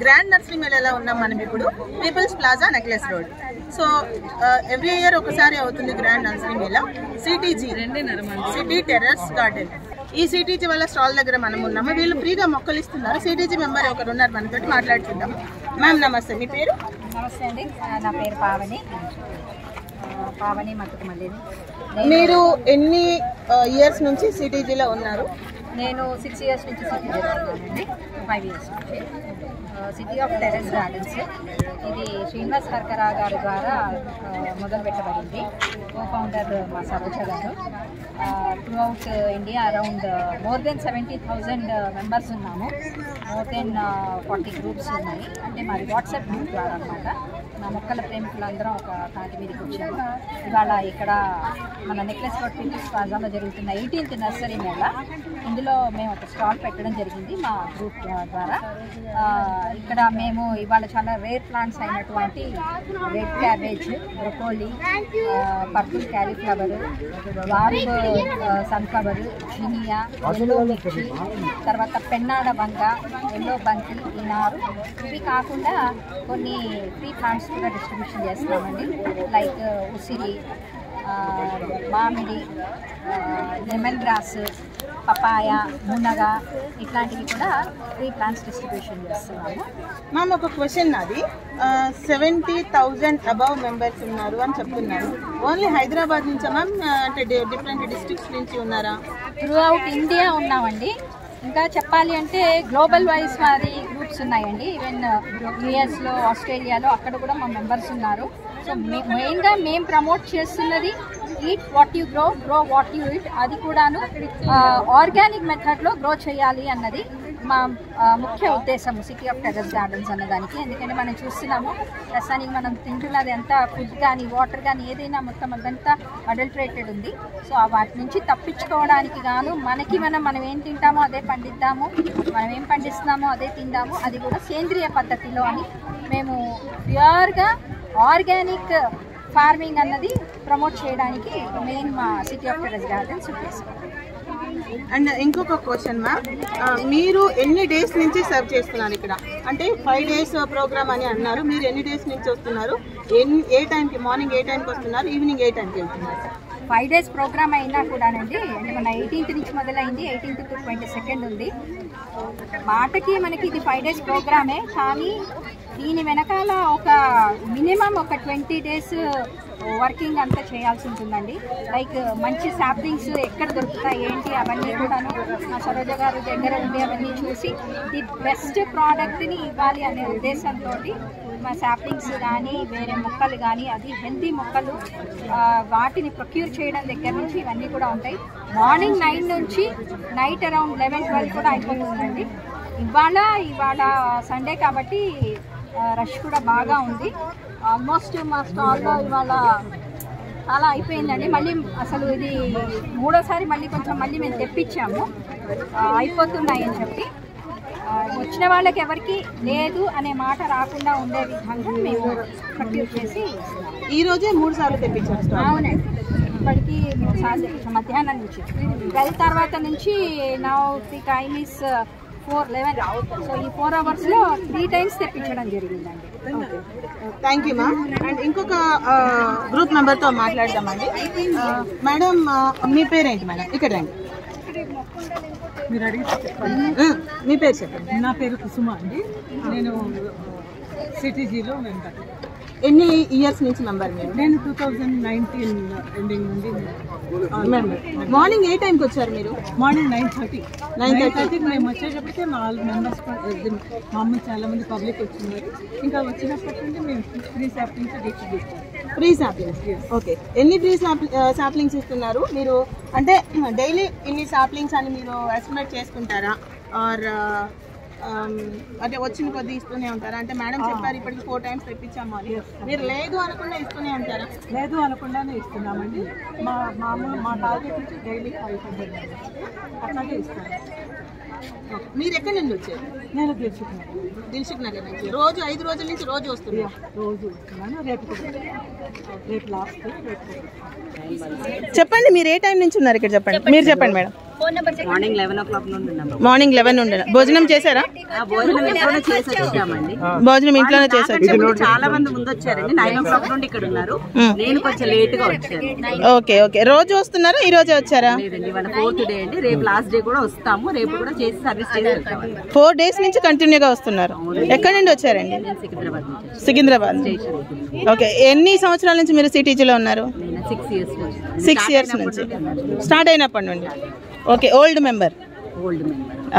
Grand nursery మేళాలో ఉన్నాం మనం ఇప్పుడు people's plaza necklace road. So every year ఒకసారి అవుతుంది గ్రాండ్ నర్సరీ మేళా. సిటీజీ సిటీ టెర్రస్ గార్డెన్, ఈ సిటీజీ వాళ్ళ స్టాల్ దగ్గర మనం ఉన్నాము. వీళ్ళు ఫ్రీగా మొక్కలు ఇస్తున్నారు. సిటీజీ మెంబర్ ఒకరు ఉన్నారు, మనతో మాట్లాడుతుందాం. మ్యామ్ నమస్తే, మీ పేరు? నమస్తే అండి, నా పేరు పావని మట్టుకు మళ్ళీ. మీరు ఎన్ని ఇయర్స్ నుంచి సిటీజీలో ఉన్నారు? నేను 6 years నుంచి సిటీజీలో ఉన్నానండి. 5 years నుంచి సిటీ ఆఫ్ టెర్రస్ గార్డెన్స్. ఇది శ్రీనివాస్ హర్కరా గారి ద్వారా మొదలుపెట్టబడింది. కో ఫౌండర్ మా సరోజ గారు. Through out India around more than 70,000 members ఉన్నాము. మోర్ దెన్ 40 గ్రూప్స్ ఉన్నాయి. అంటే మరి వాట్సాప్ గ్రూప్ ద్వారా అనమాట. మా మొక్కల ప్రేమికులందరం ఒక తాటి మీదకి వచ్చాము. ఇవాళ ఇక్కడ మన నెక్లెస్ రోడ్ పీపుల్స్ ప్లాజాలో జరుగుతున్న 18th నర్సరీ మేళా. ఇందులో మేము ఒక స్టాల్ పెట్టడం జరిగింది మా గ్రూప్ ద్వారా. ఇక్కడ మేము ఇవాళ చాలా రేర్ ప్లాంట్స్ అయినటువంటి red cabbage, broccoli, purple cauliflower, warm sunflower, zinnia, yellow మిర్చి, తర్వాత పెన్నాడ బంగ, ఎల్లో బంతి, ఈనారు, ఇవి కాకుండా కొన్ని ఫ్రీ ప్లాంట్స్ కూడా డిస్ట్రిబ్యూషన్ చేస్తున్నామండి. లైక్ ఉసిరి, మామిడి, లెమన్ గ్రాస్, పపాయ, మునగ, ఇట్లాంటివి కూడా ఫ్రీ ప్లాంట్స్ డిస్ట్రిబ్యూషన్ చేస్తున్నాము. మ్యామ్ ఒక క్వశ్చన్ నాది. 70,000 అబవ్ మెంబర్స్ ఉన్నారు అని చెప్తున్నారు. ఓన్లీ హైదరాబాద్ నుంచా మ్యామ్, అంటే డిఫరెంట్ డిస్ట్రిక్ట్స్ నుంచి ఉన్నారా? త్రూ అవుట్ ఇండియా ఉన్నామండి. ఇంకా చెప్పాలి అంటే గ్లోబల్ వైజ్ వారి గ్రూప్స్ ఉన్నాయండి. ఈవెన్ యుఎస్లో, ఆస్ట్రేలియాలో అక్కడ కూడా మా మెంబర్స్ ఉన్నారు. సో మెయిన్గా మేము ప్రమోట్ చేస్తున్నది eat what you grow, grow what you eat. అది కూడాను ఆర్గానిక్ మెథడ్లో గ్రో చేయాలి అన్నది మా ముఖ్య ఉద్దేశం సిటీ ఆఫ్ టెర్రస్ గార్డెన్స్ అన్నదానికి. ఎందుకంటే మనం చూస్తున్నాము ప్రస్తుతానికి మనం తింటున్నది అంతా ఫుడ్ కానీ వాటర్ కానీ ఏదైనా మొత్తం అదంతా అడల్టరేటెడ్ ఉంది. సో వాటి నుంచి తప్పించుకోవడానికి గాను మనం ఏం తింటామో అదే పండిద్దాము, మనం ఏం పండిస్తున్నామో అదే తిందాము, అది కూడా సేంద్రియ పద్ధతిలో అని మేము ప్యూర్గా ఆర్గానిక్ ఫార్మింగ్ అన్నది ప్రమోట్ చేయడానికి మెయిన్ మా సిటీ ఆఫ్ టెర్రస్ గార్డెన్స్ ఉద్దేశం. అండ్ ఇంకొక క్వశ్చన్ మ్యామ్, మీరు ఎన్ని డేస్ నుంచి సర్వ్ చేస్తున్నారు ఇక్కడ? అంటే 5 days ప్రోగ్రామ్ అని అన్నారు. మీరు ఎన్ని డేస్ నుంచి వస్తున్నారు? ఏ టైంకి? మార్నింగ్ ఏ టైంకి వస్తున్నారు? ఈవినింగ్ ఏ టైంకి వెళ్తున్నారు? 5 days ప్రోగ్రామ్ అయినా కూడానండి. అంటే మన 18th నుంచి మొదలైంది, 18th to 22nd ఉంది. మాటకి మనకి ఇది 5 days ప్రోగ్రామే, కానీ దీని వెనకాల ఒక మినిమం ఒక 20 days వర్కింగ్ అంతా చేయాల్సి ఉంటుందండి. లైక్ మంచి సాప్లింగ్స్ ఎక్కడ దొరుకుతాయి ఏంటి అవన్నీ కూడాను మా సరోజ గారి దగ్గర ఉండి అవన్నీ చూసి ది బెస్ట్ ప్రోడక్ట్ని ఇవ్వాలి అనే ఉద్దేశంతో మా సాప్లింగ్స్ కానీ వేరే మొక్కలు కానీ అది హెల్తీ మొక్కలు వాటిని ప్రొక్యూర్ చేయడం దగ్గర నుంచి ఇవన్నీ కూడా ఉంటాయి. మార్నింగ్ 9 నుంచి నైట్ అరౌండ్ 11-12 కూడా అయిపోతుందండి. ఇవాళ సండే కాబట్టి రష్ కూడా బాగా ఉంది. ఆల్మోస్ట్ మా స్టాల్లో ఇవాళ చాలా అయిపోయిందండి. మళ్ళీ అసలు ఇది 3వసారి మళ్ళీ మేము తెప్పించాము, అయిపోతున్నాయని చెప్పి. వచ్చిన వాళ్ళకి ఎవరికి లేదు అనే మాట రాకుండా ఉండే విధంగా మేము ప్రొక్యూర్ చేసి ఈ రోజే 3 సార్లు తెప్పించాము. అవునండి, ఇప్పటికీ 3 సార్లు తెప్పించాం. మధ్యాహ్నం నుంచి 12 తర్వాత నుంచి now the time is 4:11. So ఈ 4 hours-లో 3 times తెప్పించడం జరిగిందండి. Thank you ma'am. అండ్ ఇంకొక గ్రూప్ మెంబర్తో మాట్లాడదామండి. మేడం మీ పేరేంటి మేడం? ఇక్కడ రండి. మీరు అడిగితే చెప్పండి. మీ పేరు చెప్పండి. నా పేరు కుసుమ అండి. నేను సిటీజీలో మెంబర్. ఎన్ని ఇయర్స్ నుంచి మెంబర్ మీరు? నేను 2019 ఎండింగ్ నుండి మెంబర్. మార్నింగ్ ఏ టైంకి వచ్చారు మీరు? మార్నింగ్ 9:30 మేము వచ్చేటప్పటికే మా మెంబర్స్ మామూలు చాలా మంది పబ్లిక్ వచ్చినారు. ఇంకా వచ్చినప్పటి నుండి మేము ఫ్రీ సాప్లింగ్స్ డిస్ట్రిబ్యూట్ చేస్తాం. Free saplings, okay. ఎన్ని ఫ్రీ సాప్లింగ్స్ ఇస్తున్నారు మీరు? అంటే డైలీ ఇన్ని సాప్లింగ్స్ అని మీరు ఎస్టిమేట్ చేసుకుంటారా? ఆర్ అంటే వచ్చిన కొద్ది ఇస్తూనే ఉంటారా? అంటే మేడం చెప్పారు ఇప్పటికి 4 times తెప్పించాము అని, మీరు లేదు అనకుండా ఇస్తూనే ఉంటారా? లేదు అనకుండానే ఇస్తున్నామండి. మా టార్గెట్ నుంచి డైలీ 500 అట్లాగే ఇస్తాను. మీరు ఎక్కడి నుండి వచ్చారు? నేను దిల్సుఖ్ నగర్ నుంచి. రోజు 5 రోజుల నుంచి రోజు వస్తున్నా? రోజు వస్తున్నాను. రేపు లాస్ట్. చెప్పండి, మీరు ఏ టైం నుంచి ఉన్నారు ఇక్కడ? చెప్పండి, మీరు చెప్పండి మేడం. మార్నింగ్ 11 o'clock నుండి ఉన్నాము. మార్నింగ్ 11 నుండి భోజనం చేశారా? భోజనం ఇంట్లోనే చేసి వచ్చామండి. భోజనం ఇంట్లోనే చేశారు. చాలా మంది ముందు వచ్చారండి. 9 o'clock నుండి ఇక్కడ ఉన్నారు. నేను కొంచెం లేట్ గా వచ్చాను. Okay okay. రోజు వస్తున్నారా? ఈ రోజే వచ్చారా? లేదండి, ఇవాళ 4th డే అండి. రేపు లాస్ట్ డే కూడా వస్తాము. రేపు కూడా చేసి సర్వీస్ చేసి వెళ్తాము. 4 days నుంచి కంటిన్యూగా వస్తున్నారు. ఎక్కడి నుండి వచ్చారండి? సికింద్రాబాద్. సికింద్రాబాద్. ఓకే. ఎన్ని సంవత్సరాల నుంచి మీరు సిటీజీలో ఉన్నారు? 6 years నుంచి. స్టార్ట్ అయినప్పటి నుండి. Okay. Old member.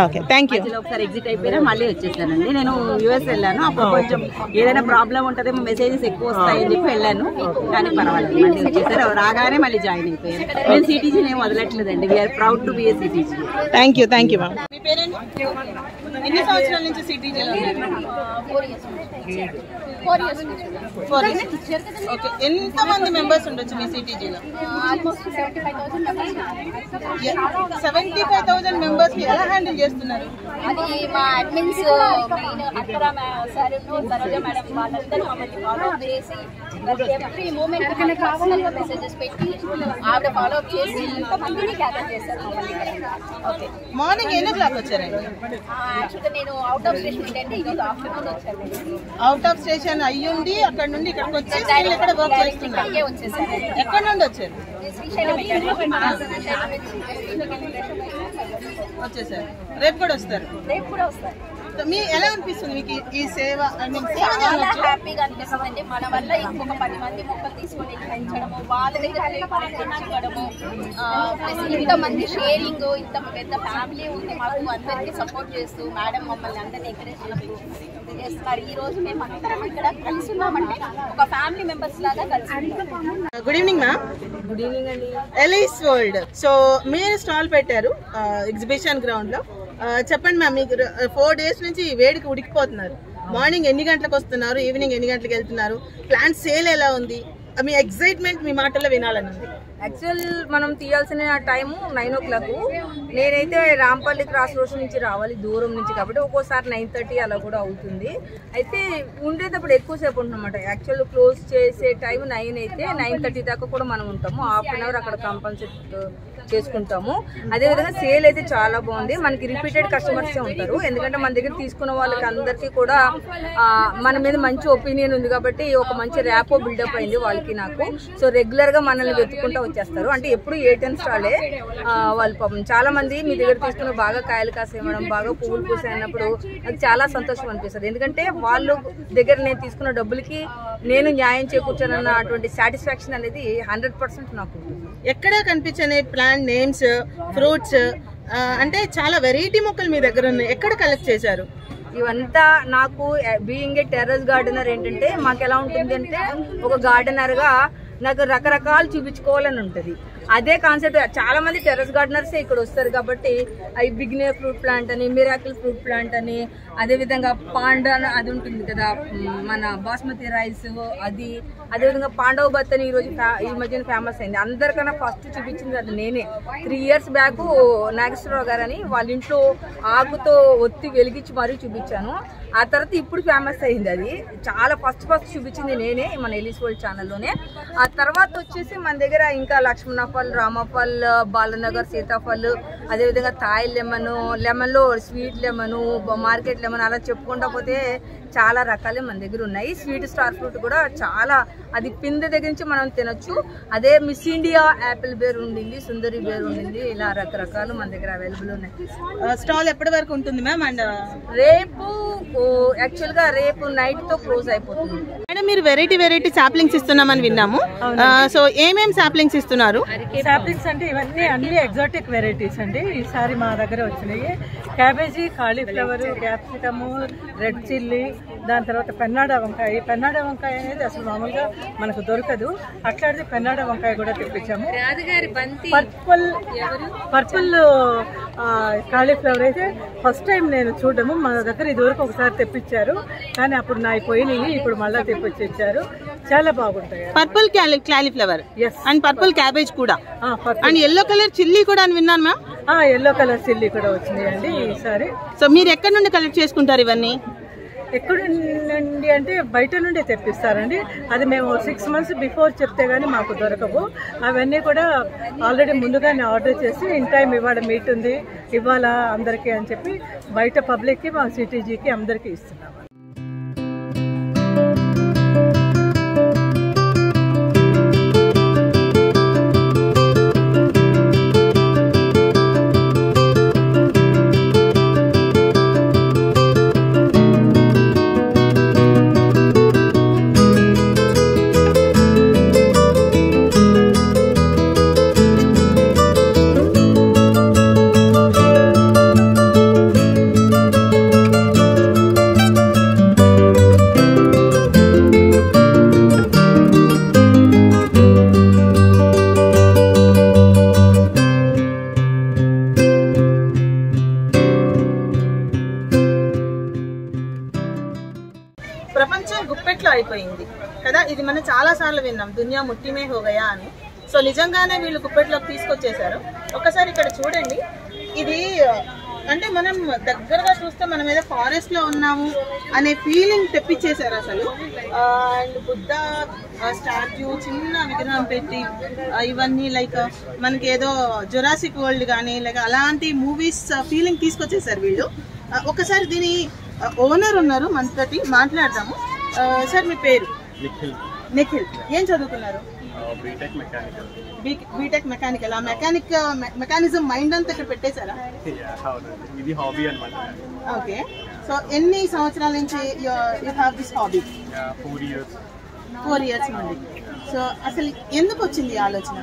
Okay, thank you. ఒకసారి ఎగ్జిట్ అయిపోయినా మళ్ళీ వచ్చేసానండి. నేను యూఎస్ వెళ్ళాను. అప్పుడు కొంచెం ఏదైనా ప్రాబ్లం ఉంటుందేమో, మెసేజెస్ ఎక్కువ వస్తాయని చెప్పి వెళ్ళాను. కానీ పర్వాలేదు, మళ్ళీ వచ్చేసారు. రాగానే మళ్ళీ జాయిన్ అయిపోయాను. నేను సిటీజీని ఏం వదలట్లేదండి. We are proud to be a CTG. Thank you ma'am. మీ పేరెంట్ ఎన్ని సంవత్సరాల నుంచి సిటీజీలో ఉన్నారు? 4 years. ఓకే. ఎంతమంది మెంబర్స్ ఉండొచ్చు మీ సిటీజీలో? ఆల్మోస్ట్ 75,000 మెంబర్స్ ఎలా హ్యాండిల్ చేస్తున్నారు? అది మా admins main Akkara sir Saroja madam వాళ్ళందరూ మమ్మల్ని ఫాలో అప్ చేసి ఎవ్రీ మూమెంట్ పర్సనల్గా మెసేజెస్ పెట్టి ఆవిడ ఫాలో అప్ చేసి ఇంతమందిని గ్యాదర్ చేశారు. ఓకే. మార్నింగ్ ఎన్ని క్లాక్ వచ్చారండి? యాక్చువల్గా నేను అవుట్ ఆఫ్ స్టేషన్ ఏంటంటే ఈరోజు ఆఫ్టర్నూన్ వచ్చాను. అవుట్ ఆఫ్ స్టేషన్ అయ్యుండి అక్కడ నుండి ఇక్కడికి వచ్చి ఇక్కడ వర్క్ చేస్తున్నారు. వచ్చేసాను. ఎక్కడి నుండి వచ్చారు? వచ్చేసారు. రేపు కూడా వస్తారు? రేపు కూడా వస్తారు. మీ ఎలా అనిపిస్తుంది మీకు ఈ సేవ? చాలా హ్యాపీగా అనిపిస్తుంది. మన వల్ల ఇంకొక 10 మంది మొక్కలు తీసుకొని పెంచడము, వాళ్ళ దగ్గర పెంచడము, ఇంతమంది షేరింగ్, ఇంత పెద్ద ఫ్యామిలీ ఉంది మాకు. అందరికీ సపోర్ట్ చేస్తూ మేడం మమ్మల్ని అందరినీ ఎంకరేజ్ చేస్తున్నారు. ఈ రోజు మేము అందరం ఇక్కడ కలిసి ఉన్నామంటే ఒక ఫ్యామిలీ మెంబర్స్ లాగా కలిసి. Good evening ma'am. Good evening అండి. Ellie's world. సో మీరు స్టాల్ పెట్టారు ఎగ్జిబిషన్ గ్రౌండ్ లో. చెప్పండి మ్యామ్, మీకు 4 days నుంచి వేడికి ఉడికిపోతున్నారు. మార్నింగ్ ఎన్ని గంటలకు వస్తున్నారు? ఈవినింగ్ ఎన్ని గంటలకు వెళ్తున్నారు? ప్లాంట్ సేల్ ఎలా ఉంది? మీ ఎక్సైట్మెంట్ మీ మాటల్లో వినాలని ఉంది. యాక్చువల్ మనం తీయాల్సిన టైము 9 o'clock. నేనైతే రాంపల్లి క్రాస్ రోడ్స్ నుంచి రావాలి, దూరం నుంచి, కాబట్టి ఒక్కోసారి 9:30 అలా కూడా అవుతుంది. అయితే ఉండేటప్పుడు ఎక్కువసేపు ఉంటున్నమాట. యాక్చువల్ క్లోజ్ చేసే టైం 9 అయితే 9:30 దాకా కూడా మనం ఉంటాము. హాఫ్ అన్ అవర్ అక్కడ కంపల్సరీ చేసుకుంటాము. అదేవిధంగా సేల్ అయితే చాలా బాగుంది. మనకి రిపీటెడ్ కస్టమర్సే ఉంటారు. ఎందుకంటే మన దగ్గర తీసుకున్న వాళ్ళకి అందరికీ కూడా మన మీద మంచి ఒపీనియన్ ఉంది కాబట్టి ఒక మంచి ర్యాపో బిల్డప్ అయింది వాళ్ళకి నాకు. సో రెగ్యులర్గా మనల్ని వెతుక్కుంటూ వచ్చేస్తారు. అంటే ఎప్పుడు 8 స్టాలే. వాళ్ళు పాపం చాలా మంది మీ దగ్గర తీసుకున్న బాగా కాయలు కాసేయడం, బాగా పువ్వులు పూసేసినప్పుడు అది చాలా సంతోషం అనిపిస్తుంది. ఎందుకంటే వాళ్ళు దగ్గర నేను తీసుకున్న డబ్బులకి నేను న్యాయం చేకూర్చానన్న అటువంటి సాటిస్ఫాక్షన్ అనేది 100% నాకు ఉంటుంది. ఎక్కడా కనిపించని ప్లాంట్ నేమ్స్, ఫ్రూట్స్, అంటే చాలా వెరైటీ మొక్కలు మీ దగ్గర ఉన్నాయి. ఎక్కడ కలెక్ట్ చేశారు? ఇవంతా నాకు బీయింగ్ ఏ టెర్రస్ గార్డెనర్ ఏంటంటే మాకు ఎలా ఉంటుంది అంటే ఒక గార్డెనర్గా నాకు రకరకాలు చూపించుకోవాలని ఉంటుంది. అదే కాన్సెప్ట్. చాలా మంది టెర్రస్ గార్డెనర్సే ఇక్కడ వస్తారు కాబట్టి అవి బిగ్నే ఫ్రూట్ ప్లాంట్ అని, మిరాకిల్ ఫ్రూట్ ప్లాంట్ అని, అదేవిధంగా పాండా అది ఉంటుంది కదా మన బాస్మతి రైస్ అది, అదేవిధంగా పాండవ బత్ అని ఈరోజు ఈ మధ్యన ఫేమస్ అయింది. అందరికన్నా ఫస్ట్ చూపించింది అది నేనే. 3 years బ్యాక్ నాగేశ్వరరావు గారు అని వాళ్ళ ఇంట్లో ఆకుతో ఒత్తి వెలిగించి మరీ చూపించాను. ఆ తర్వాత ఇప్పుడు ఫేమస్ అయింది. అది చాలా ఫస్ట్ చూపించింది నేనే మన ఎలీస్ వరల్డ్ ఛానల్లోనే. ఆ తర్వాత వచ్చేసి మన దగ్గర ఇంకా లక్ష్మణ ఫల్, రామఫల్, బాలనగర్ సీతాఫల్, అదేవిధంగా థాయ్ లెమన్లో స్వీట్ లెమన్, మార్కెట్ లెమన్, అలా చెప్పుకుంటా పోతే చాలా రకాలే మన దగ్గర ఉన్నాయి. స్వీట్ స్టార్ ఫ్రూట్ కూడా చాలా, అది పిందె దగ్గర నుంచి మనం తినొచ్చు. అదే మిస్ ఇండియా యాపిల్ బేర్ ఉండింది, సుందరి బేర్ ఉండింది, ఇలా రకరకాలు మన దగ్గర అవైలబుల్ ఉన్నాయి. స్టాల్ ఎప్పటి వరకు ఉంటుంది మ్యామ్? అండ్ రేపు యాక్చువల్గా రేపు నైట్ తో క్లోజ్ అయిపోతుంది. మేడం, మీరు వెరైటీ సాప్లింగ్స్ ఇస్తున్నామని విన్నాము. సో ఏమేమి సాప్లింగ్స్ ఇస్తున్నారు? సాప్లింగ్స్ అంటే ఇవన్నీ అన్ని ఎగ్జాటిక్ వెరైటీస్ అండి. ఈసారి మా దగ్గర వచ్చినాయి. Cabbage, cauliflower, capsicum, red chilli, దాని తర్వాత పెన్నాడ వంకాయ. పెన్నాడ వంకాయ అనేది అసలు మామూలుగా మనకు దొరకదు. అట్లాంటిది పెన్నాడ వంకాయ కూడా తెప్పించాము. పర్పుల్ కాలీఫ్లవర్ అయితే ఫస్ట్ టైం నేను చూడము. మన దగ్గర ఇదివరకు ఒకసారి తెప్పించారు కానీ అప్పుడు నాకు పోయినాయి. ఇప్పుడు మళ్ళీ తెప్పించి ఇచ్చారు. చాలా బాగుంటాయి. Purple cauliflower and purple cabbage కూడా, అండ్ ఎల్లో కలర్ చిల్లీ కూడా అని విన్నాను మ్యామ్. ఎల్లో కలర్ చిల్లీ కూడా వచ్చినాయి అండి ఈసారి. సో మీరు ఎక్కడి నుండి కలెక్ట్ చేసుకుంటారు ఇవన్నీ? ఎక్కడి నుండి అంటే బయట నుండి తెప్పిస్తారండి. అది మేము 6 months బిఫోర్ చెప్తే కానీ మాకు దొరకవు. అవన్నీ కూడా ఆల్రెడీ ముందుగానే ఆర్డర్ చేసి ఇన్ టైం ఇవాళ మీట్ ఉంది ఇవాళ అందరికీ అని చెప్పి బయట పబ్లిక్కి మా సిటీజీకి అందరికీ ఇస్తున్నాము. ప్రపంచం గుప్పెట్లో అయిపోయింది కదా. ఇది మనం చాలా సార్లు విన్నాం, దునియా ముట్టిమే హోగయా అని. సో నిజంగానే వీళ్ళు గుప్పెట్లోకి తీసుకొచ్చేసారు. ఒకసారి ఇక్కడ చూడండి, ఇది అంటే మనం దగ్గరగా చూస్తే మనం ఏదో ఫారెస్ట్ లో ఉన్నాము అనే ఫీలింగ్ తెప్పించేశారు అసలు. అండ్ బుద్ధ స్టాచ్యూ, చిన్న విగ్రహం పెట్టి ఇవన్నీ లైక్ మనకి ఏదో జురాసిక్ వరల్డ్ కానీ లేక అలాంటి మూవీస్ ఫీలింగ్ తీసుకొచ్చేసారు వీళ్ళు. ఒకసారి దీని ఓనర్ ఉన్నారు మనతోటి, మాట్లాడదాము. సార్ మీ పేరు? నిఖిల్. ఏం చదువుకున్నారు? BTech mechanical. ఆ మెకానిజం మైండ్ అంతా ఇక్కడ పెట్టేశారా? ఇది హాబీ అన్నమాట. ఓకే. సో ఎన్ని సంవత్సరాల నుంచి you have this hobby? 4 years నుండి. సో అసలు ఎందుకు వచ్చింది ఈ ఆలోచన?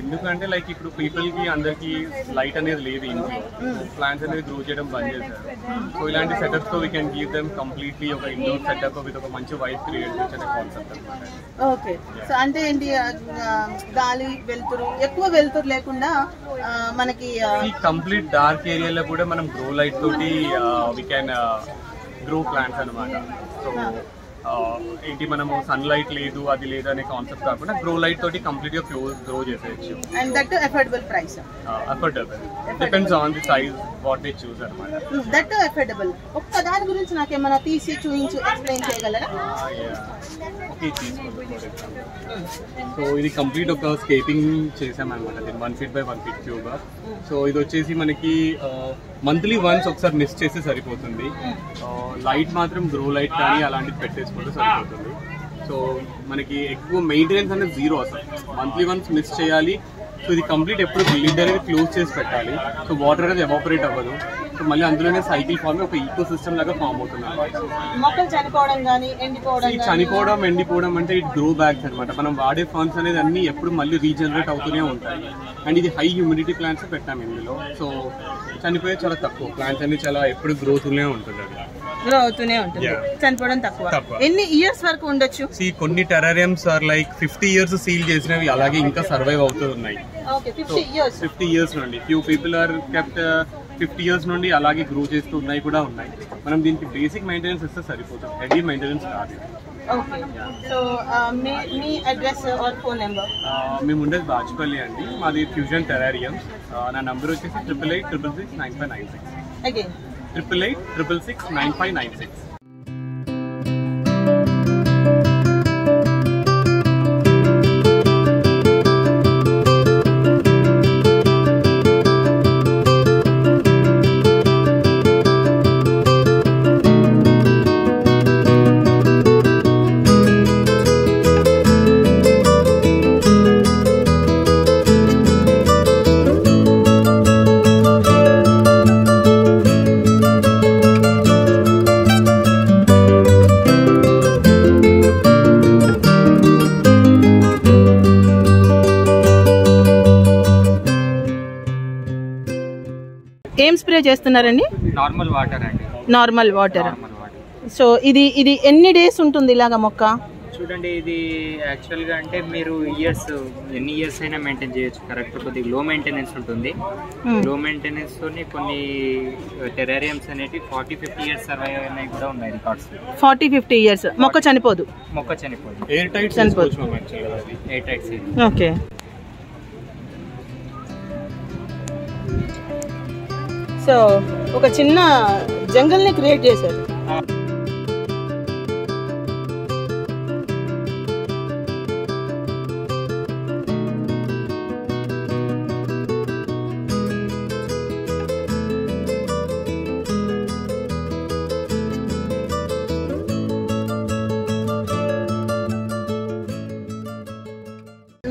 ఎందుకంటే లైక్ ఇప్పుడు పీపుల్ కి అందరికి లైట్ అనేది లేదు ఇంట్లో, ప్లాంట్స్ అనేది గ్రో చేయడం బంద్ చేశారు. సో ఇలాంటి సెటప్స్ తో we can give them completely ఒక ఇండోర్ సెటప్ విత్ ఒక మంచి వైఫ్ క్రియేట్ చేసే కాన్సెప్ట్ అన్నమాట. ఓకే. సో అంటే ఏంటి, గాలి వెలుతురు, ఎక్కువ వెలుతురు లేకుండా మనకి కంప్లీట్ డార్క్ ఏరియాలో కూడా మనం గ్రో లైట్ తోటి వీ కెన్ గ్రో ప్లాంట్స్ అన్నమాట. సో ఏంటి, మనము సన్ లైట్ లేదు అది లేదు అనే కాన్సెప్ట్ కాకుండా గ్రో లైట్ తోటి కంప్లీట్ గా గ్రో చేసేయచ్చు. And that affordable price. Affordable depends on the size what they choose అన్నమాట. That affordable. ఒక్క దాని గురించి నాకేమైనా తీసి చూపించు, ఎక్స్ప్లెయిన్ చేయగలరా? ఓకే, తీసుకోండి. సో ఇది కంప్లీట్ ఒక స్కేపింగ్ చేసామన్నమాట. దీన్ని 1 feet by 1 feet cube. So ఇది వచ్చేసి మనకి మంత్లీ వన్స్ ఒకసారి మిస్ చేస్తే సరిపోతుంది. లైట్ మాత్రం గ్రో లైట్ కానీ అలాంటిది పెట్టేసుకుంటే సరిపోతుంది. సో మనకి ఎక్కువ మెయింటెనెన్స్ అనేది 0 అసలు. మంత్లీ వన్స్ మిస్ చేయాలి. సో ఇది కంప్లీట్ ఎప్పుడు లిడ్ అనేది క్లోజ్ చేసి పెట్టాలి. సో వాటర్ అనేది ఎవాపరేట్ అవ్వదు. సో మళ్ళీ అందులోనే సైకిల్ ఫామ్ ఒక ఈకో సిస్టమ్ లాగా ఫామ్ అవుతుంది. మొక్కలు చనిపోవడం కానీ చనిపోవడం ఎండిపోవడం అంటే ఇట్ గ్రో బ్యాక్స్ అనమాట. మనం వాడే ఫండ్స్ అనేది అన్ని ఎప్పుడు మళ్ళీ రీజనరేట్ అవుతూనే ఉంటాయి. అండ్ ఇది హై హ్యూమిడిటీ ప్లాంట్స్ పెట్టాము ఇందులో. సో చనిపోయే చాలా తక్కువ, ప్లాంట్స్ అన్ని చాలా ఎప్పుడు గ్రోతూనే ఉంటుంది. గ్రో అవుతూనే ఉంటుంది, చనిపోవడం తక్కువ. ఎన్ని ఇయర్స్ వరకు ఉండొచ్చు? కొన్ని terrariums are like 50 years seal చేసినవి అలాగే ఇంకా సర్వైవ్ అవుతూ ఉన్నాయి. 50 years నుండి few people are kept 50 years నుండి అలాగే గ్రో చేస్తూ ఉన్నాయి కూడా ఉన్నాయి. మనం దీనికి బేసిక్ మెయింటెనెన్స్ ఇస్తే సరిపోతుంది, హెవీ మెయింటెనెన్స్ కాదు. ఓకే. సో మీ అడ్రస్ ఆర్ ఫోన్ నెంబర్? మేము ఉండేది బాచుపల్లి అండి, మాది ఫ్యూజన్ టెరారియంస్. నా నంబర్ వచ్చేసి 8886669596. అగైన్ 8886669596. ఏం స్ప్రే చేస్తున్నారండి? నార్మల్ వాటర్ అండి. Normal water. సో ఇది ఎన్ని డేస్ ఉంటుంది ఇలాగా మొక్క? చూడండి, ఇది యాక్చువల్గా అంటే మీరు ఎన్ని ఇయర్స్ అయినా మెయింటైన్ చేయొచ్చు. కరెక్ట్, కొద్దిగా లో మెయింటెనెన్స్ ఉంటుంది. లో మెయింటెనెన్స్ తోని కొన్ని టెరారియంస్ అనేవి 40-50 years సర్వైవ్ అయినాయి కూడా ఉన్నాయి రికార్డ్స్. 40-50 years మొక్క చనిపోదు? మొక్క చనిపోదు, ఎయిర్ టైట్ చనిపోదు. Air tight. ఓకే. సో ఒక చిన్న జంగల్ని క్రియేట్ చేశారు.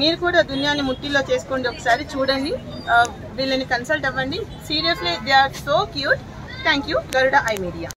మీరు కూడా దునియాని ముట్టిలో చేసుకోండి, ఒకసారి చూడండి, వీళ్ళని కన్సల్ట్ అవ్వండి. Seriously they are so cute. Thank you, Garuda I media.